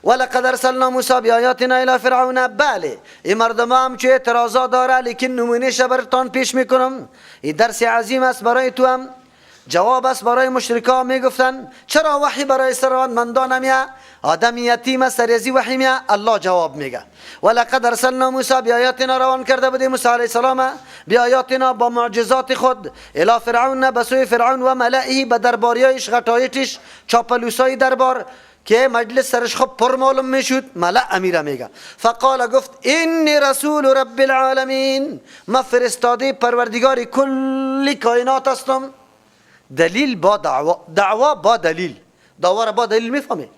ولقد ارسلنا موسی بآیاتنا الی فرعون. بله این مردم هم چه اعتراضات داره، لیکن نمونهش براتون پیش میکنم. این درس عظیم است برای تو هم، جواب است برای مشرکان. میگفتن چرا وحی برای ثروتمندان نمیاد؟ آدم یتیم سریزی وحی میاد. الله جواب میگه ولقد ارسلنا موسی بآیاتنا، روان کرده بودیم موسی علیه السلام بآیاتنا، با معجزات خود، الی فرعون، به سوی فرعون و ملئه، به درباریایش، غټایتش، چاپلوسای دربار که مجلس سرش خب پر معلوم میشد. ملأ امیره میگه فقال، گفت اینی رسول رب العالمین، ما فرستاده پروردگار کل کائنات هستم. دلیل با دعوا با دلیل، دعوا را با دلیل میفهمی.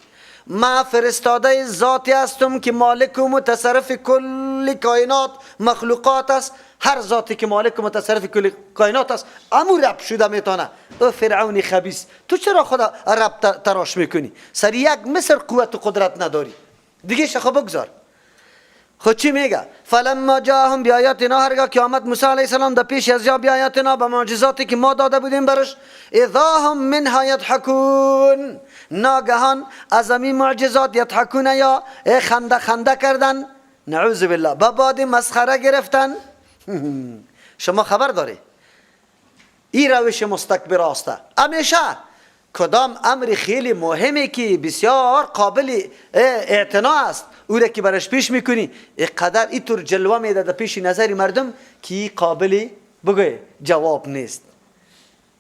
ما فرستاده ذاتی هستم که مالک و متصرف کل کائنات مخلوقات است. هر ذاتی که مالک و متصرف کل کائنات است امو رب شده میتونه. او فرعونی خبیث، تو چرا خدا رب تراش میکنی؟ سر یک مصر قوت و قدرت نداری دیگه، شخو بگذار. خود چی میگه؟ فلما جاءهم بیایاتنا، هرگاه که آمد موسی علیه السلام در پیش از یا بیایاتنا، به معجزاتی که ما داده بودیم برش، اذا هم منها یضحکون، ناگهان از این معجزات یضحکون، یا خنده خنده کردن، نعوذ بالله، به باد مسخره گرفتن. شما خبر داری این روش مستکبر است. همیشه کدام امر خیلی مهمی که بسیار قابل اعتنا است، او را که برش پیش میکنی اینقدر اینطور جلوه میده در پیش نظر مردم که قابل بگوی جواب نیست،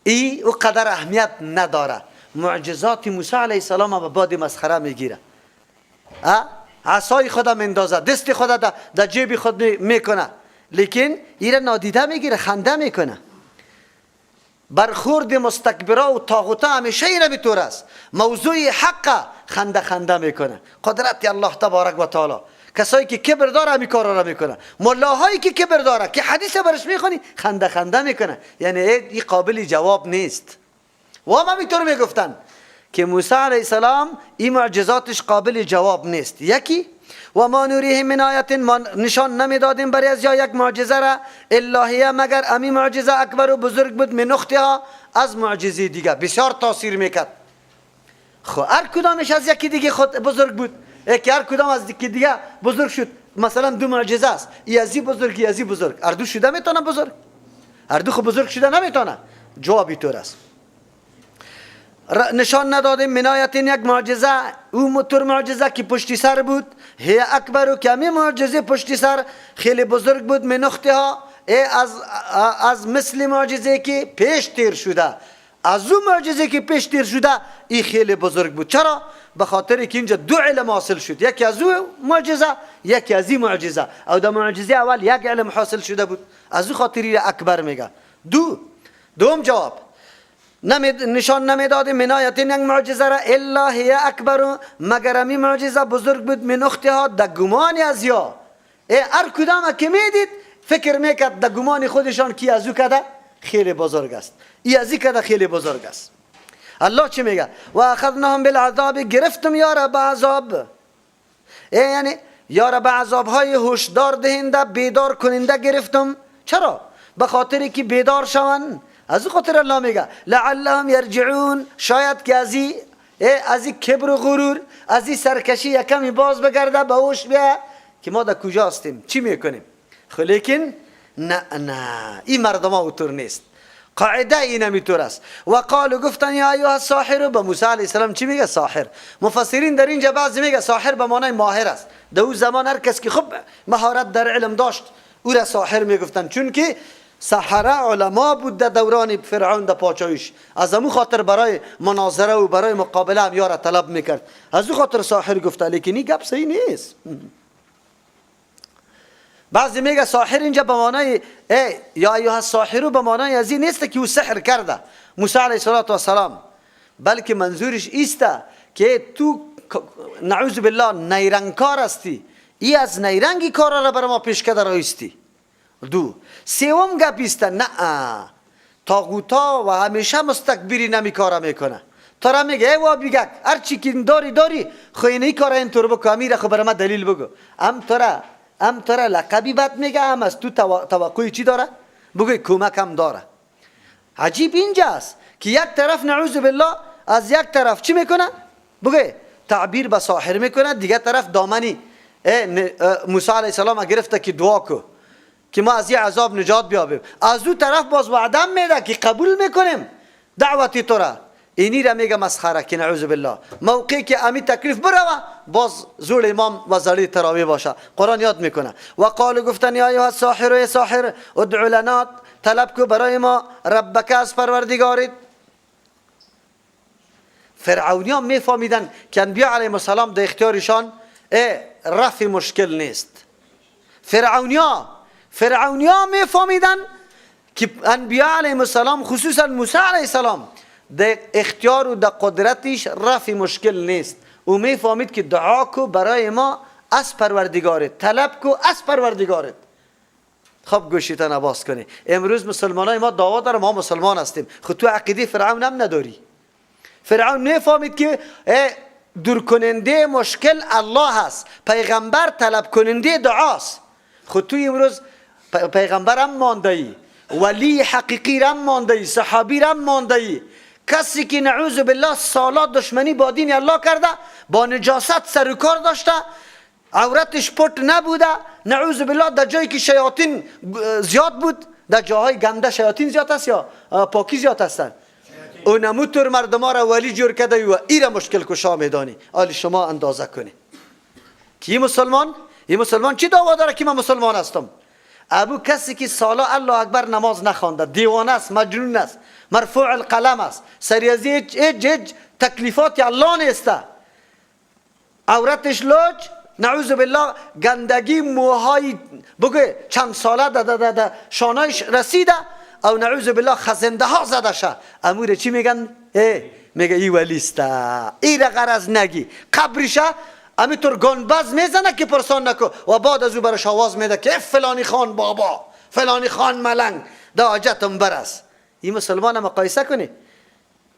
ای او قدر اهمیت نداره. معجزات موسی علیه السلام به باد مسخره میگیره، عصای خدا مندازه، دست خدا در جیب خود میکنه، لیکن ایره نادیده میگیره، خنده میکنه. برخورد مستکبرا و طاغوتا همیشه ایره بطور است. موضوع حق خنده خنده میکنه. قدرت الله تبارک و تعالی. کسایی که کبر داره همی کارا را میکنه. ملاهایی که کبر داره که حدیث برش میخونی خنده خنده میکنه، یعنی این قابل جواب نیست. و ما میطور میگفتن که موسی علیه السلام این معجزاتش قابل جواب نیست. یکی و ما نوریه من آیت، ما نشان نمیدادیم برای از یک معجزه را، الهیه، مگر امی معجزه اکبر و بزرگ بود من اختها، از معجزه دیگه بسیار تاثیر میکرد. خب هر کدامش از یکی دیگه خود بزرگ بود، که هر کدام از یکی دیگه بزرگ شد. مثلا دو معجزه است، ای ازی بزرگ، ای ازی بزرگ، هر دو شده میتونه بزرگ؟ هر دو خود بزرگ شده نمیتونه. جوابی طور است. نشان ندادیم منایت یک معجزه، او مطور معجزه که پشتی سر بود، هی اکبر و کمی معجزه پشتی سر خیلی بزرگ بود، من اختها، از مثل معجزه که پیش تیر شده، از اون معجزه که پیش تیر شده این خیلی بزرگ بود. چرا؟ به خاطر که اینجا دو علم حاصل شد، یکی از اون معجزه، یکی از این معجزه. او در معجزه اول یک علم حاصل شده بود، از اون خاطری اکبر میگه. دوم جواب نشان نمیداد منایت یک معجزه را الا هی اکبر، مگر امی معجزه بزرگ بود من اختها، در گمان از یا هر کدام که میدید فکر میکرد در گمان خودشان کی از او کده خیلی بزرگ است، ای از این کده خیلی بزرگ است. الله چی میگه؟ و اخذناهم بالعذاب، گرفتم یارا به عذاب، یعنی یارا به عذاب های هشدار دهنده بیدار کننده گرفتم. چرا؟ به خاطری که بیدار شوند. از این خاطر الله میگه لعلهم یرجعون، شاید که از این کبر و غرور، از این سرکشی یکمی باز بگرده، به هوش بیا که ما در کجا هستیم، چی میکنیم. خب لیکن نه این مردم ها اوطور نیست. قاعده این همیطور است. و قالو، گفتن یا ایها الساحر، به موسی علیه السلام چی میگه؟ ساحر. مفسرین در اینجا بعضی میگه ساحر به معنای ماهر است. در اون زمان هر کس که خب مهارت در علم داشت او را ساحر میگفتن، چون که سحره علما بود در دوران فرعون در پاچایش، از امو خاطر برای مناظره و برای مقابله هم یارا طلب میکرد، از او خاطر ساحر گفته. لیکن این گپ صحیح نیست. بعضی میگه ساحر اینجا به معنای یا ایها الساحر به معنای از این نیست که او سحر کرده موسی علیه السلام، بلکه منظورش ایست که تو نعوذ بالله نیرنگکار هستی، ای از نیرنگی کارا را برای ما پیش کرده رایستی. سوم گپ است نه، طاغوتا و همیشه مستکبری نمی کارا میکنه. تو را میگه ای وابیگک هر چی که داری خوینه ای کارا اینطور بکو، امیر خو برای ما دلیل بگو. ام تو را لقبی بد میگه، ام از تو توقعی چی داره؟ بگوی کمک هم داره. عجیب اینجاست که یک طرف نعوذ بالله از یک طرف چی میکنه؟ بگوی تعبیر به ساحر میکنه، دیگه طرف دامنی موسی علیه السلام گرفته که دعا کو که ما از این عذاب نجات بیابیم. از اون طرف باز وعده میده که قبول میکنیم دعوتی تو را. اینی را میگه مسخره که نعوذ بالله. موقعی که امی تکلیف بروه باز زور امام و زلی تراوی باشه. قرآن یاد میکنه و قالو گفتن یا ایها الساحر ای ساحر ادعو لنا، طلب کو برای ما ربک از پروردگارت. فرعونی ها میفهمیدن که انبیاء علیهم السلام در اختیارشان رفع مشکل نیست. فرعونی ها میفهمیدن که انبیاء علیهم السلام خصوصا موسی علیه السلام در اختیار و در قدرتش رفع مشکل نیست. او میفهمید که دعا کو برای ما از پروردگارت، طلب کو از پروردگارت. خب گوشیتان عباس کنی. امروز مسلمان های ما دعوا داره ما مسلمان هستیم. خود تو عقیده فرعون هم نداری. فرعون میفهمید که دور کننده مشکل الله هست، پیغمبر طلب کننده دعاست. خود تو امروز پیغمبر هم مانده ای، ولی حقیقی هم مانده ای، صحابی هم مانده ای. کسی که نعوذ بالله سالات دشمنی با دین الله کرده، با نجاست سر و کار داشته، عورتش پت نبوده، نعوذ بالله در جایی که شیاطین زیاد بود، در جاهای گنده شیاطین زیاد است یا پاکی زیاد هستن، او نموتور مردم را ولی جور کرده و ایره مشکل کشا میدانی. حالی شما اندازه کنی که این مسلمان چی دعوا داره که من مسلمان هستم؟ ابو کسی که سالا الله اکبر نماز نخوانده، دیوانه است، مجنون است، مرفوع القلم است، سریازی هیچ تکلیفات الله نیسته، عورتش لوج، نعوذ بالله گندگی موهای بگه چند ساله ده شانهش رسیده، او نعوذ بالله خزنده ها زده شه. امور چی میگن؟ میگه ای ولیسته، ای را غرض نگی، قبرشه امیتور گنبز میزنه که پرسان نکو و بعد از او برش آواز میده که فلانی خان بابا، فلانی خان ملنگ، دا حاجتم برس. این مسلمان مقایسه کنی.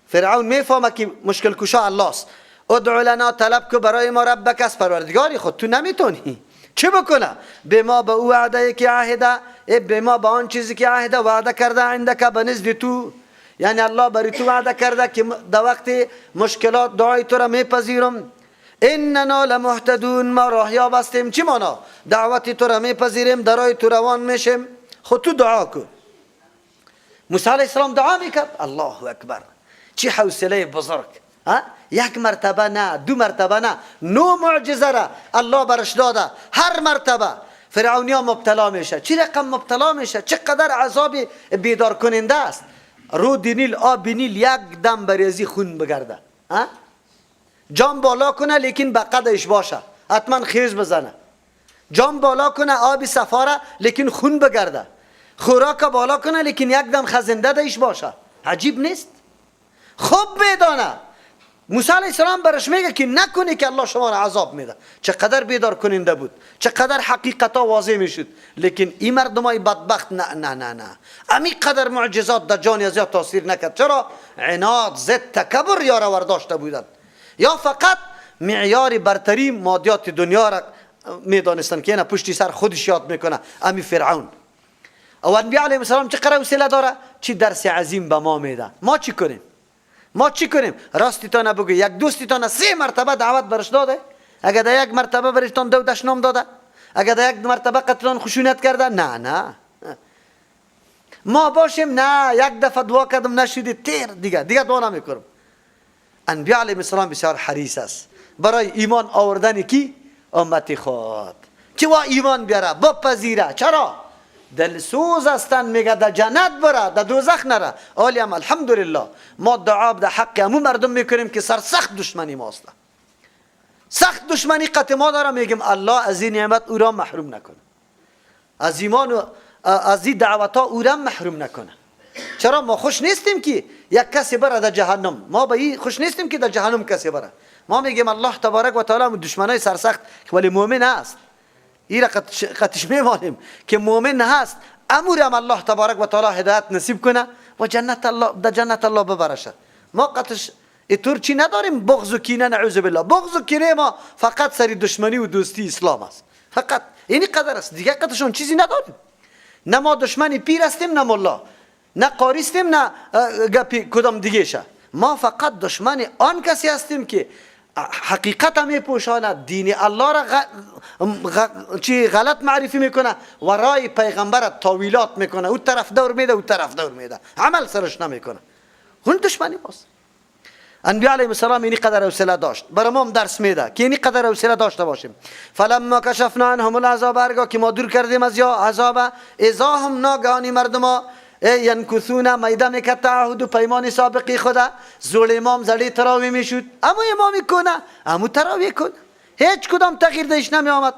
فرعون میفهمه که مشکل کشا الله است. ادعو لنا، طلب که برای ما ربک از پروردگاری خود. تو نمیتونی چه بکنه؟ به ما به او وعده که عهده، به ما به آن چیزی که عهده وعده کرده عندك بنزد تو، یعنی الله برای تو وعده کرده که در وقت مشکلات دعای تو را میپذیرم. اننا لمهتدون، ما راهیاب هستیم. چی مانا؟ دعوت تو را میپذیریم، در راه تو روان میشیم. خود تو دعا کن. موسی علیه السلام دعا میکرد. الله اکبر، چی حوصله بزرگ. یک مرتبه نه، دو مرتبه نه، 9 معجزه را الله برش داده. هر مرتبه فرعونیا مبتلا میشه. چی رقم مبتلا میشه؟ چقدر عذاب بیدار کننده است. رود نیل، آب نیل یک دم بریزی خون بگرده. جام بالا کنه لیکن به قدش باشه، حتما خیز بزنه. جام بالا کنه آب صفاره لیکن خون بگرده. خوراک بالا کنه لیکن یک دم خزنده دایش باشه. عجیب نیست؟ خوب بدانه. موسی علیه السلام برش میگه که نکنی که الله شما را عذاب میده. چقدر بیدار کننده بود، چقدر حقیقتا واضح میشد. لیکن این مردمای بدبخت نه امی قدر معجزات در جان از تاثیر نکرد. چرا؟ عناد، ضد، تکبر یارا ورداشته بودند، یا فقط معیار برتری مادیات دنیا را میدانستن که اینا پشتی سر خودش یاد میکنه. امی فرعون او انبیاء علیهم السلام چقدر وسیله داره، چی درس عظیم به ما میده. ما چی کنیم؟ راستیتان بگو، یک دوستیتان 3 مرتبه دعوت برش داده؟ اگر در یک مرتبه برشتان دو دشنام داده؟ اگر در یک مرتبه قتلان خشونت کرده؟ نه ما باشیم نه یک دفعه دعا کردم نشدی تیر دیگه دعا نمیکنم. انبیاء علیهم السلام بسیار حریص است برای ایمان آوردن کی؟ امتی خود که وا ایمان بیاره بپذیره. چرا؟ دلسوز هستن، میگه در جنت بره، در دوزخ نره. حالی هم الحمدلله ما دعا در حق همون مردم میکنیم که سخت دشمنی ماست، سخت دشمنی قط ما داره. میگیم الله از این نعمت او را محروم نکنه، از ایمان و از این دعوت ها او را محروم نکنه. چرا؟ ما خوش نیستیم که یک کسی بره در جهنم. ما به این خوش نیستیم که در جهنم کسی بره. ما میگیم الله تبارک و تعالی دشمنای سرسخت ولی مؤمن است، این را قطش میمانیم که مؤمن هست. امورم الله تبارک و تعالی هدایت نصیب کنه و جنت الله در جنت الله ببرشه. ما قطش اینطور چی نداریم، بغض و کینه. نعوذ بالله بغض و کینه ما فقط سری دشمنی و دوستی اسلام است، فقط اینی قدر است. دیگه قطشون چیزی نداریم. نه ما دشمنی پیر هستیم، نه مولا، نه قاری هستیم، نه گپی کدام دیگه شه. ما فقط دشمن آن کسی هستیم که حقیقت می پوشانه، دین الله را غلط معرفی میکنه و رای پیغمبر تاویلات میکنه، او طرف دور میده او طرف دور میده، عمل سرش نمیکنه. اون دشمنی ماست. انبیاء علیهم السلام اینی قدر حوصله داشت، برای ما هم درس میده که اینی قدر حوصله داشته باشیم. فلما کشفنا عنهم العذاب، هرگاه که ما دور کردیم از یا عذاب، اذا هم ناگهانی مردم ینکثون میده میکرد تعهد و پیمان سابقی خدا. زول امام زلی تراوی میشد، اما امامی کنه امو تراوی کنه، هیچ کدام تغییر دیش نمی آمد.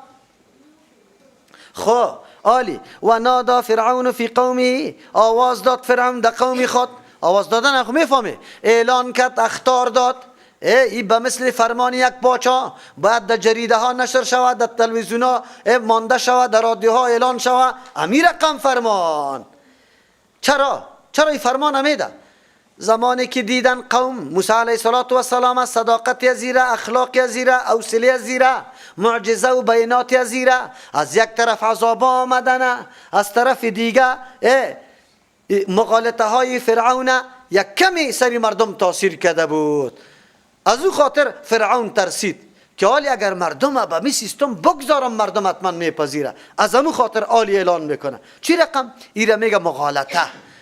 خو عالی. و نادا فرعون فی قومه، آواز داد فرعون در قوم خود. آواز دادن اخو میفهمی، اعلان کرد، اخطار داد، ای به مثل فرمان یک باچا باید در جریده ها نشر شود، در تلویزیون ها مانده شود، در رادیو ها اعلان شود، امیر رقم فرمان. چرا این فرمان نمیده؟ زمانی که دیدن قوم موسی علیه السلام صداقت زیره، اخلاق زیره، حوصله زیره، معجزه و بینات زیره، از یک طرف عذاب آمدن، از طرف دیگه مغالطه های فرعون یک کمی سری مردم تاثیر کرده بود. از او خاطر فرعون ترسید که حالی اگر مردم به می سیستم بگذارم مردم حتما میپذیره، از امو خاطر عالی اعلان میکنه. چی رقم؟ ایره میگه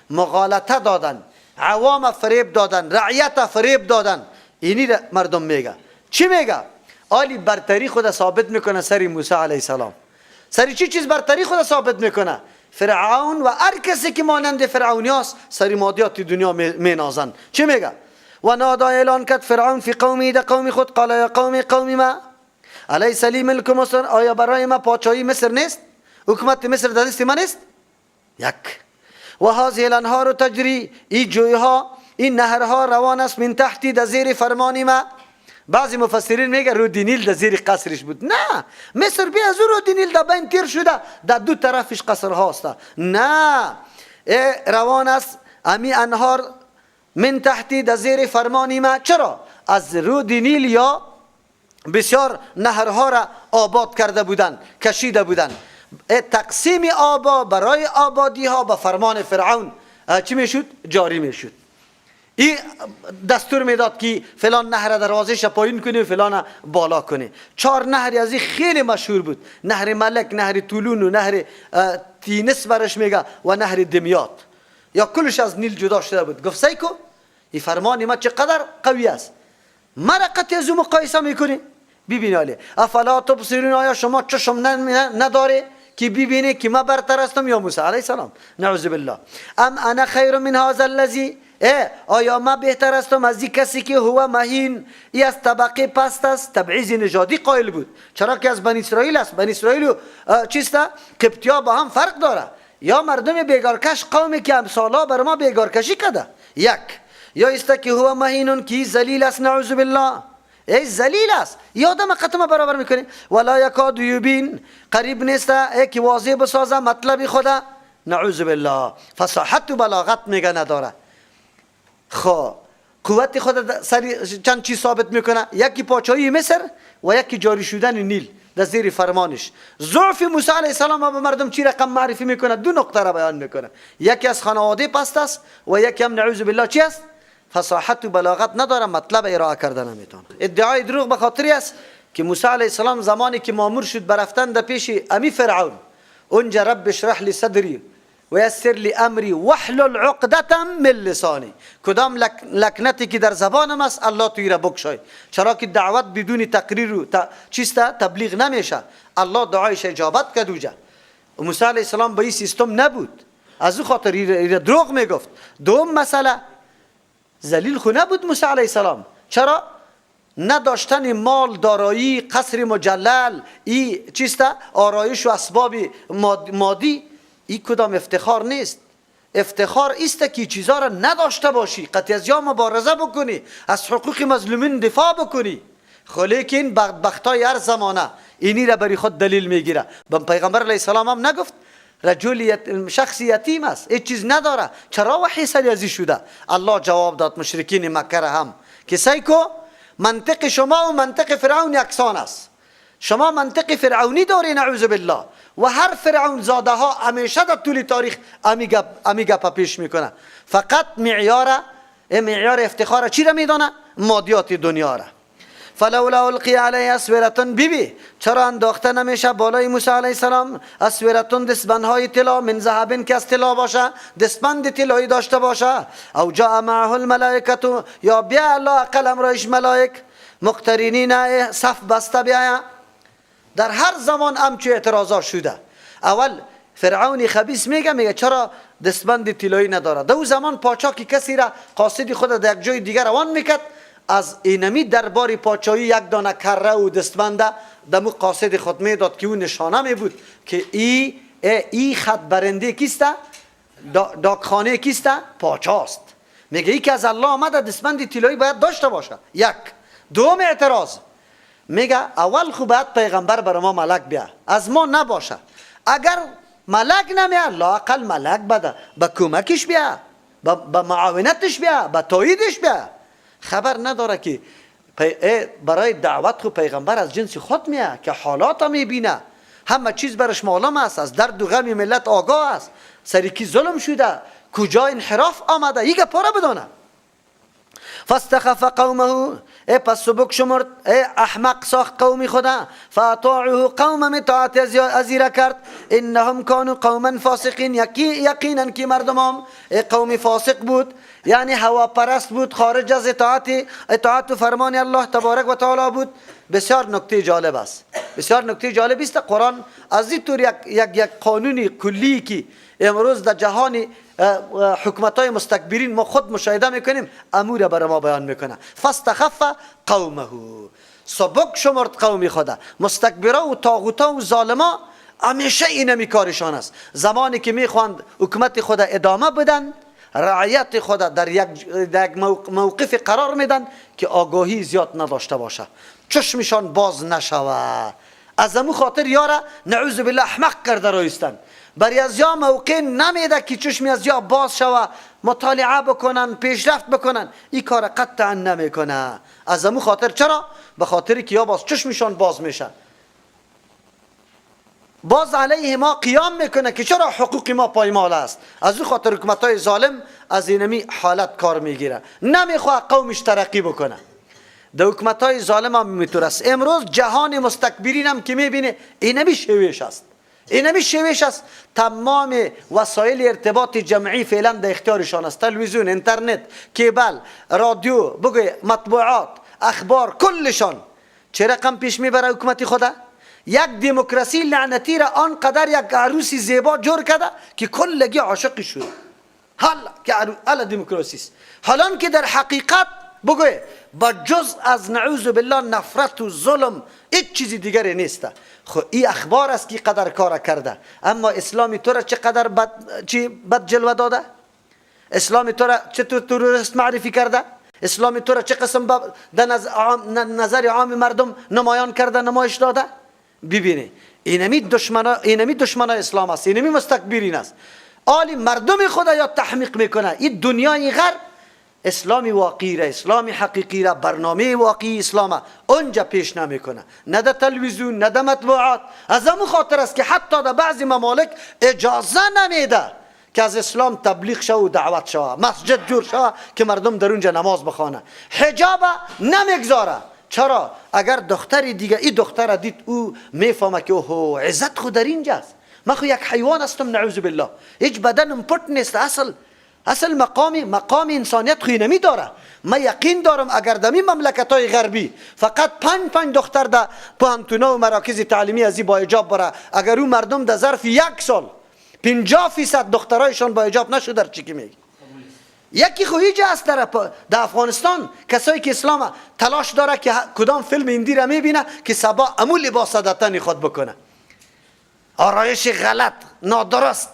مغالطه دادن، عوام فریب دادن، رعیت فریب دادن. اینی مردم میگه. چی میگه؟ عالی برتری خود ثابت میکنه سری موسی علیه السلام. سری چی چیز برتری خود ثابت میکنه؟ فرعون و هر کسی که مانند فرعونی است سری مادیات دنیا مینازن. چی میگه؟ و نادا اعلان کرد فرعون فی قومی، در قوم خود، قال یا قوم ما الیس لی ملک مصر، آیا برای ما پادشاهی مصر نیست؟ حکومت مصر در دست من نیست؟ یک. و هذه الانهار تجری، این جویها، این نهرها روان است من تحتی، در زیر فرمان ما. بعضی مفسرین میگه رود نیل در زیر قصرش بود. نه، مصر بی از رود نیل در بین تیر شده، در دو طرفش قصر هاست. نه، روان است امی انهار من تحتی، در زیر فرمان ما. چرا؟ از رود نیل یا بسیار نهرها را آباد کرده بودن، کشیده بودن. تقسیم آبا برای آبادی ها به فرمان فرعون چی میشد؟ جاری میشد. این دستور میداد که فلان نهر دروازهش پایین کنی و فلان بالا کنی. 4 نهری از این خیلی مشهور بود: نهر ملک، نهر طولون و نهر تینس برش میگه و نهر دمیات. یا کلش از نیل جدا شده بود. گفت سیکو این فرمان ما چقدر قوی است، مرقت از اون مقایسه میکنی؟ ببین علی، افلا تبصرون، آیا شما چشم نداره که ببینی که ما برتر هستم یا موسی علیه السلام؟ نعوذ بالله. ام انا خیر من هذا الذی، آیا ما بهتر هستم از این کسی که هو مهین، ای از طبقه پست است؟ تبعیض نژادی قائل بود. چرا که از بنی اسرائیل است. بنی اسرائیل چیست؟ قبطی‌ها با هم فرق داره. یا مردم بیگارکش قومی که امثالا بر ما بیگارکشی کرده. یک. یا است که هو مهینون، کی ذلیل است. نعوذ بالله. ای ذلیل است، یادم قطمه برابر میکنی. ولا یکاد یبین، قریب نیست که واضح بسازه مطلب خدا. نعوذ بالله. فصاحت و بلاغت میگه نداره. خب قوت خود سری چند چیز ثابت میکنه: یکی پادشاهی مصر و یکی جاری شدن نیل در زیر فرمانش. ضعف موسی علیه السلام به مردم چی رقم معرفی میکنه؟ 2 نقطه را بیان میکنه: یکی از خانواده پست است و یکی هم نعوذ بالله چی است؟ فصاحت و بلاغت نداره، مطلب ارائه کردن نمیتونه. ادعای دروغ به خاطری است که موسی علیه السلام زمانی که مامور شد برفتن در پیش امی فرعون، اونجا رب اشرح لی صدری و یسر لی امری واحلل عقدة من لسانی. کدام لکنتی که در زبانم است الله توی را بکشای. چرا که دعوت بدون تقریر و چیست تبلیغ نمیشه. الله دعایش اجابت کرد اوجا. موسی علیه السلام به این سیستم نبود، از او خاطر دروغ میگفت. دوم مسئله، ذلیل خو نبود موسی علیه السلام. چرا؟ نداشتن مال، دارایی، قصر مجلل، این چیست؟ آرایش و اسباب مادی، این کدام افتخار نیست. افتخار است که چیزا را نداشته باشی، قطعی از یا مبارزه بکنی، از حقوق مظلومین دفاع بکنی. خب لیکن بدبختای هر زمانه اینی را بری خود دلیل میگیره. پیغمبر علیه السلام هم نگفت رجل شخص یتیم است، هیچ چیز نداره، چرا وحی سری ازی شده؟ الله جواب داد مشرکین مکه هم که سیکو منطق شما و منطق فرعون یکسان است. شما منطق فرعونی داری نعوذ بالله و هر فرعون زاده ها همیشه در طول تاریخ امی گپ پیش میکنه. فقط معیار افتخار چی را میدانه؟ مادیات دنیا را. فلولا القی علیه اسورتون بیبی چرا انداخته نمیشه بالای موسی علیه السلام اسورتون دستبندهای طلا من ذهب که از طلا باشه، دستبند طلایی داشته باشه، او جاء معه الملائکه یا بیا الله قلم رایش ملائک مقترنین صف بسته بیاید. در هر زمان همچو اعتراضات شده. اول فرعون خبیث میگه چرا دستبند طلایی نداره. دو زمان پاچا که کسی را قاصد خود در یک جای دیگر روان میکرد، از اینمی دربار پاچایی یک دانه کره و دستبند دمو قاصد خود میداد که اون نشانه می بود که ای خط برنده کیسته، داکخانه کیسته، پاچاست. میگه ای که از الله آمده دستبند طلایی باید داشته باشه. یک. دوم اعتراض میگه اول خوب باید پیغمبر بر ما ملک بیا، از ما نباشه. اگر ملک نمیاد لااقل ملک بده با کمکش بیا، با معاونتش بیا، با تاییدش بیا. خبر نداره که برای دعوت خو پیغمبر از جنس خود میاد که حالات میبینه، همه چیز برش معلوم است، از درد و غم ملت آگاه است، سری کی ظلم شده، کجا انحراف آمده، یک پاره بدونه. فاستخف قومه پس سبک شمرد احمق ساخت قومی خدا، فاطاعه قوم اطاعت ازیره کرد، انهم کانوا قوما فاسقین، یقینا که مردم قوم فاسق بود، یعنی هوا پرست بود، خارج از اطاعت و فرمان الله تبارک و تعالی بود. بسیار نکته جالب است، بسیار نکته جالب است. قرآن از این طور یک قانونی کلی که امروز در جهان حکومت‌های مستکبرین ما خود مشاهده میکنیم، امور برای ما بیان میکنه. فاستخف قومه، سبک شمرد قومی خدا. مستکبرا و طاغوتا و ظالما همیشه اینمی کارشان است. زمانی که میخواند حکومت خدا ادامه بدن، رعیت خدا در یک موقف قرار میدن که آگاهی زیاد نداشته باشه، چشمشان باز نشوه. از امو خاطر یاره نعوذ بالله احمق کرده رایستن. برای از یا موقع نمیده که چشمی از یا باز شوه، مطالعه بکنن، پیشرفت بکنن. این کار قطعا نمیکنه. از امو خاطر چرا؟ به خاطری که یا باز چشمشان باز میشه، باز علیه ما قیام میکنه که چرا حقوق ما پایمال است. از اون خاطر حکومت‌های ظالم از اینمی حالت کار میگیره، نمیخواه قومش ترقی بکنه. در حکومت‌های ظالم هم میتور است. امروز جهان مستکبرین هم که میبینه اینمی شویش است، اینمی شویش است. تمام وسایل ارتباط جمعی فعلا در اختیارشان است. تلویزیون، اینترنت، کیبل، رادیو، بگوی مطبوعات، اخبار، کلشان چه رقم پیش میبره حکومت خدا. یک دموکراسی لعنتی را آنقدر یک عروسی زیبا جور کرده که کلگی عاشق شد. حالا که حالا دموکراسی است، حالا که در حقیقت بگوی با جز از نعوذ بالله نفرت و ظلم هیچ چیزی دیگری نیست. خب این اخبار است که قدر کار کرده. اما اسلامی تو را چقدر بد جلوه داده؟ اسلامی تو را چه تروریست معرفی کرده؟ اسلامی تو را چه قسم در نظر عام مردم نمایان کرده، نمایش داده؟ ببینی اینمی دشمن اسلام است، اینمی مستکبرین است. آلی مردم خدا یا تحمیق میکنه. این دنیای غرب اسلامی واقعی را، اسلامی حقیقی را، برنامه واقعی اسلام اونجا پیش نمیکنه، نه در تلویزیون، نه در مطبوعات. از همون خاطر است که حتی در بعضی ممالک اجازه نمیده که از اسلام تبلیغ شو و دعوت شو، مسجد جور شو که مردم در اونجا نماز بخوانه، حجاب نمیگذاره. چرا؟ اگر دختری دیگه این دختر دید او میفهمه که اوه عزت خود در اینجاست، من خو یک حیوان هستم نعوذ بالله، هیچ بدنم پرت نیست، اصل مقام انسانیت خوی نمی داره. من یقین دارم اگر دمی مملکت‌های غربی فقط پنج دختر در پوهنتونا و مراکز تعلیمی ازی با حجاب بره، اگر اون مردم در ظرف یک سال 50% دخترایشان با حجاب نشد، در چی که میگی؟ یکی خویجه است در افغانستان، کسایی که اسلام تلاش داره که کدام فیلم هندی را میبینه که سبا امو لباس دتنی خود بکنه، آرایش غلط نادرست.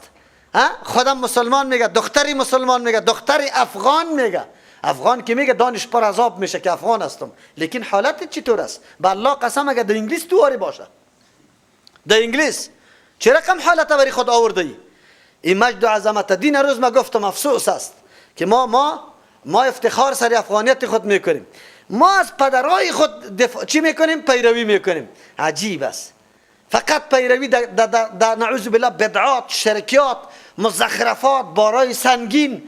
خودم مسلمان میگه، دختری مسلمان میگه، دختری افغان میگه. افغان که میگه دانش پر عذاب میشه که افغان هستم، لیکن حالت چطور است؟ به الله قسم اگه در انگلیس تو آری باشه، در انگلیس چه رقم حالت بری خود آورده ای؟ این مجد و عظمت دین. روز ما گفتم افسوس است که ما افتخار سر افغانیت خود میکنیم، ما از پدرای خود چی میکنیم؟ پیروی میکنیم. عجیب است، فقط پیروی در نعوذ بالله بدعات، شرکیات، مزخرفات، بارای سنگین،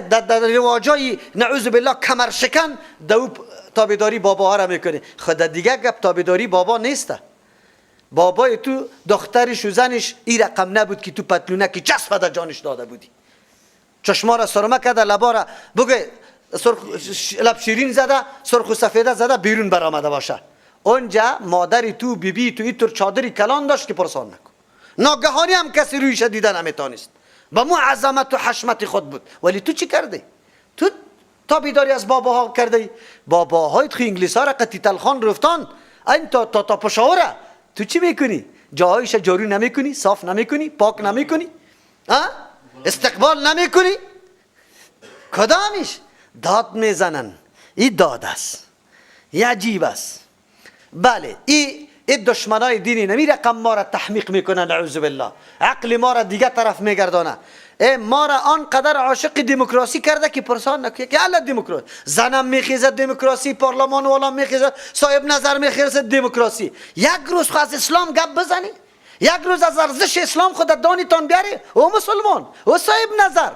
در رواجای نعوذ بالله کمرشکن، دو تابعداری بابا ها را میکنی. خدا دیگه گپ تابعداری بابا نیسته. بابای تو دخترش و زنش این رقم نبود که تو پتلونه که چسب در جانش داده بودی. چشما را سرمه کرده، لبا را بگه لب شیرین زده، سرخ و سفیده زده بیرون برآمده باشه. اونجا مادری تو بیبی تو اینطور چادری کلان داشت که پرسان نکن. ناگهانی هم کسی رویش دیده نمیتانست. با مو عظمت و حشمت خود بود. ولی تو چی کردی؟ تو تابعداری از باباها کردی. باباهای تو انگلیس ها را قطیتل خان رفتان این تا پشاوره. تو چی میکنی؟ جاهایش جارو نمیکنی، صاف نمیکنی، پاک نمیکنی، استقبال نمیکنی. کدامش؟ داد میزنن. این داد است. این عجیب است. بله این دشمنای دینی نمی رقم ما را تحمیق میکنن، نعوذ بالله. عقل ما را دیگه طرف میگردانه. ما را آنقدر عاشق دموکراسی کرده که پرسان نکنه که الله دموکراسی. زنم میخیزه دموکراسی، پارلمان والا میخیزه، صاحب نظر میخیزه دموکراسی. یک روز خود از اسلام گپ بزنی، یک روز از ارزش اسلام خود دانیتان بیاری، او مسلمان او صاحب نظر.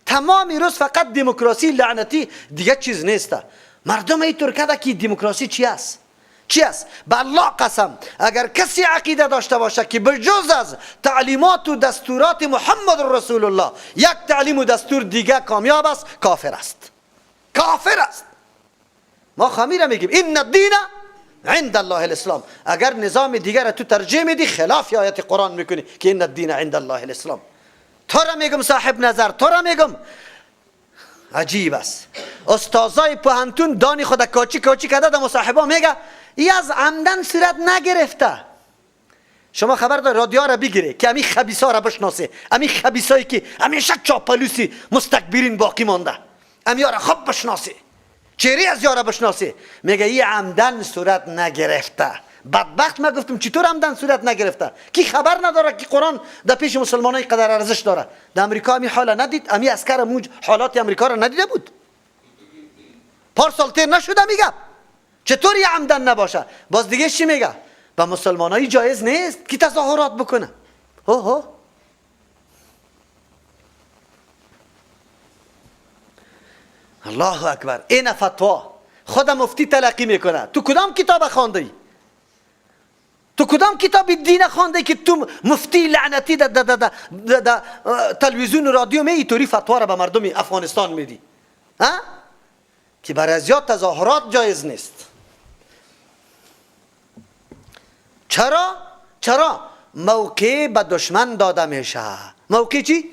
تمام روز فقط دموکراسی لعنتی، دیگه چیز نیسته. مردم اینطور کرده که دموکراسی چی است؟ چی است؟ به الله قسم اگر کسی عقیده داشته باشه که بجز از تعلیمات و دستورات محمد رسول الله یک تعلیم و دستور دیگه کامیاب است، کافر است. کافر است. ما خمیره میگیم این الدین عند الله الاسلام. اگر نظام دیگر تو ترجمه میدی خلاف آیت قرآن میکنی که این الدین عند الله الاسلام. تو را میگم صاحب نظر، تو را میگم. عجیب است. استادای پوهنتون دانی خود کاچی کرده در مصاحبه میگه ای از عمدن صورت نگرفته. شما خبر دار رادیو را بگیره که امی خبیثا را بشناسه، امی خبیثایی که همیشه چاپلوسی مستکبرین باقی مانده، امی را خوب بشناسه، چهره از یارا بشناسه. میگه ای عمدن صورت نگرفته. بدبخت. ما گفتم چطور عمدن صورت نگرفته؟ کی خبر نداره که قرآن در پیش مسلمانای قدر ارزش داره؟ در امریکا امی حالا ندید؟ امی عسکر موج حالات امریکا را ندیده بود؟ پارسال تیر نشده میگه چطور یه عمدن نباشه؟ باز دیگه چی میگه؟ با مسلمانایی جایز نیست که تظاهرات بکنه. الله اکبر. این فتوا خود مفتی تلقی میکنه. تو کدام کتاب خوانده؟ تو کدام کتاب دین خوانده که تو مفتی لعنتی در تلویزیون و رادیو می طوری فتوا را به مردم افغانستان میدی که برای زیاد تظاهرات جایز نیست؟ چرا؟ موقع به دشمن داده میشه. موقع چی؟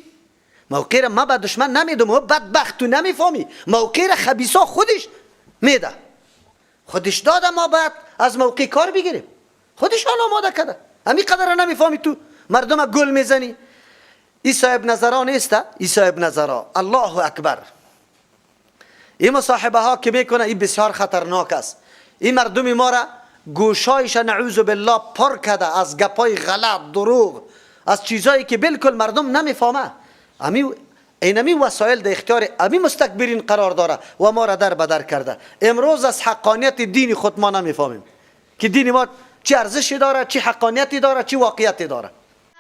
موقع را ما به دشمن نمیدم. و بدبخت تو نمیفهمی. موقع را خبیثا خودش میده. خودش داده، ما باید از موقع کار بگیریم. خودش حالا آماده کرده. همین قدر نمیفهمی تو مردم گل میزنی. این صاحب نظرها نیسته. این صاحب نظرها الله اکبر. این مصاحبه ها که میکنه این بسیار خطرناک است. این مردم ما را گوشایش نعوذ بالله پر کرده از گپای غلط، دروغ، از چیزایی که بالکل مردم نمیفهمه. اینمی وسایل در اختیار امی مستکبرین قرار داره و ما را در بدر کرده. امروز از حقانیت دین خود ما نمیفهمیم که دین ما چی ارزشی داره، چی حقانیتی داره، چی واقعیتی داره.